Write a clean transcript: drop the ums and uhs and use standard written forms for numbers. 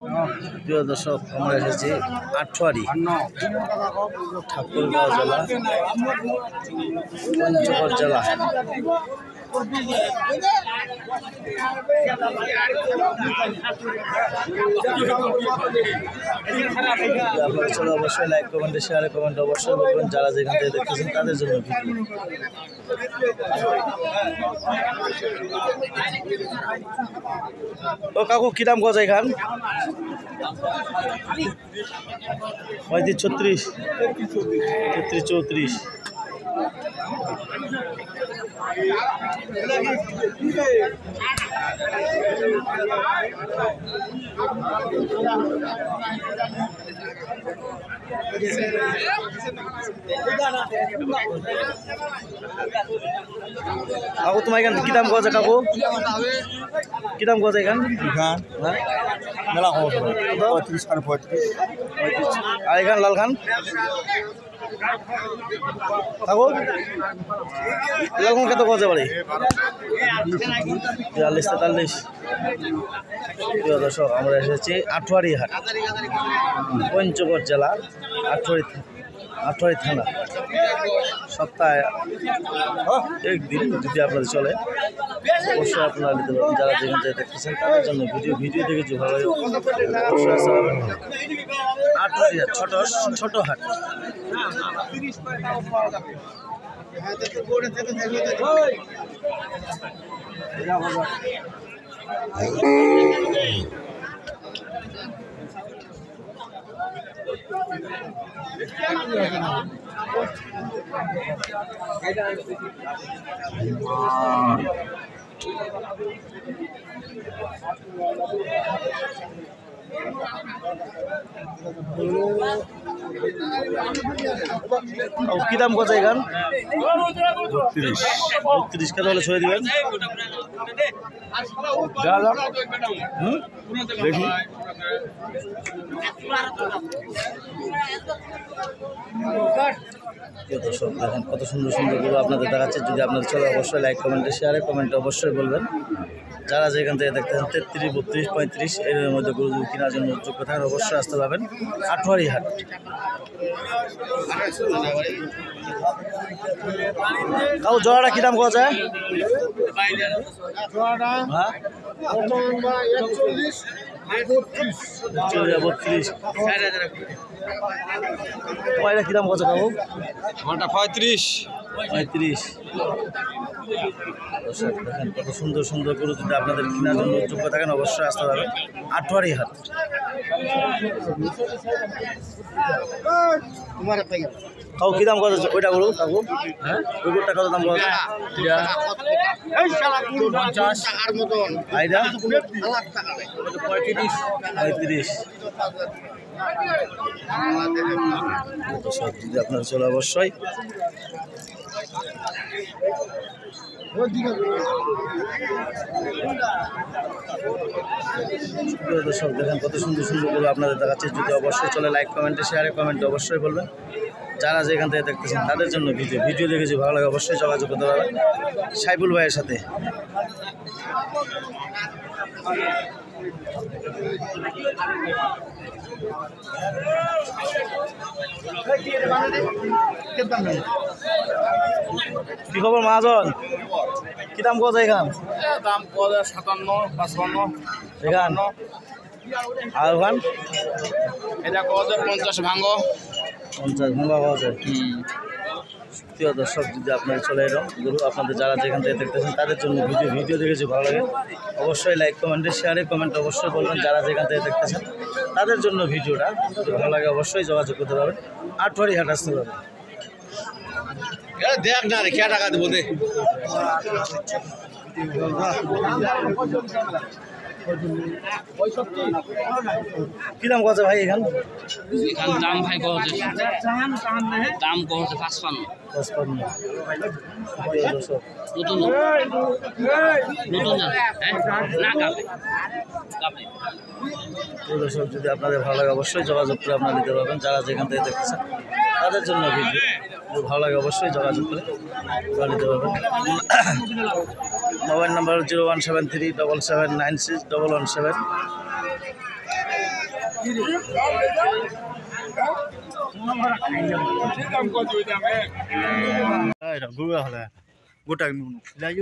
প্রিয় দর্শক, আমরা এসেছি আটুয়ারি, ঠাকুরগাঁও জেলা, পঞ্চগড় জেলা। আপনারা চলে অবশ্যই লাইক কমেন্টে শেয়ারে কমেন্ট অবশ্যই করবেন। যারা যেখান থেকে দেখতেছেন তাদের জন্য ও কাকু কি দাম গজাই খান? 35, 36, 33, 34। কাকু তোমার এখান কি দাম গজা? কাকু কি দাম গজা এখান? মেলা 35, 35। আর এখান লাল খান কাকু লাল খান কত গজা বাড়ি? 42, 43। প্রিয় দর্শক, আমরা এসেছি আটুয়ারি হাট, পঞ্চগড় জেলা, আটুয়ারি থানা। সপ্তাহে একদিন যদি আপনাদের চলে অবশ্যই আপনারা নিতে পারবেন। যারা যেখান থেকে দেখতেছেন তাদের জন্য ভিডিও দেখেছি ভালো লাগে অবশ্যই আসতে পারবেন। আটুয়ারি হাট ছোট হাট। কি দাম কত এখান? 32 কত হলে ছড়ে দিবেন? দেখি দর্শক, দেখেন কত সুন্দর সুন্দর গরু আপনাদের দেখাচ্ছে। যদি আপনাদের চলে অবশ্যই লাইক কমেন্টে শেয়ারে কমেন্টে অবশ্যই বলবেন। যারা যেখান থেকে দেখতেছেন 33, 32, 35 এর মধ্যে গরু কেনার জন্য যোগ্য থাকেন অবশ্যই আসতে পারবেন আটুয়ারি হাট। কাউ জোড়াটা কি দাম পাওয়া যায়? হ্যাঁ 32। এটা কি দাম পাওয়া যায় কাকু? 35। দেখেন কত সুন্দর সুন্দর গরু যদি আপনাদের কেনার জন্য যোগ্য থাকেন অবশ্যই আসতে পারবেন আটুয়ারি হাট। কাউ কি দাম কত ওইটা গরু কাকু? হ্যাঁ ওই গরুটা কত দাম কত? 50। আইডা 35। যদি আপনার চলে অবশ্যই দর্শক, দেখেন কত সুন্দর সুন্দর করে আপনাদের দেখাচ্ছে। যদি অবশ্যই চলে লাইক কমেন্টে শেয়ারে কমেন্টে অবশ্যই বলবেন। যারা যেখান থেকে দেখতেছেন তাদের জন্য ভিডিও দেখেছি ভালো লাগে অবশ্যই যোগাযোগ করতে পারবেন সাইফুল ভাইয়ের সাথে। কি খবর মহাজন? কি দাম কত এখান? দাম 57, 55 এখান আর ওখান এটা 50 ভাঙ্গ 50 ভাঙা আছে। প্রিয় দর্শক, যদি আপনারা চলে এলাম গরু আপনাদের যারা যেখান থেকে দেখতেছেন তাদের জন্য ভিডিও দেখেছি ভালো লাগে অবশ্যই লাইক কমেন্টে শেয়ারে কমেন্ট অবশ্যই বলবেন। যারা যেখান থেকে দেখতেছেন তাদের জন্য ভিডিওটা যদি ভালো লাগে অবশ্যই যোগাযোগ করতে পারবেন আটুয়ারি হাট আসতে পারবেন। দেখ না রে কে টাকা দেবো দে। কি দাম কত ভাই এখান? দাম ভাই দাম কত? 55। নতুন দর্শক, যদি আপনাদের ভালো লাগে অবশ্যই যোগাযোগ করে আপনারা নিতে পারবেন। যারা যেখান থেকে দেখতেছেন তাদের জন্য ভিডিও ভালো লাগে অবশ্যই যোগাযোগ করে নিতে পারবেন। Mobile number 01737796117। গুড়া হলে গোটা যাই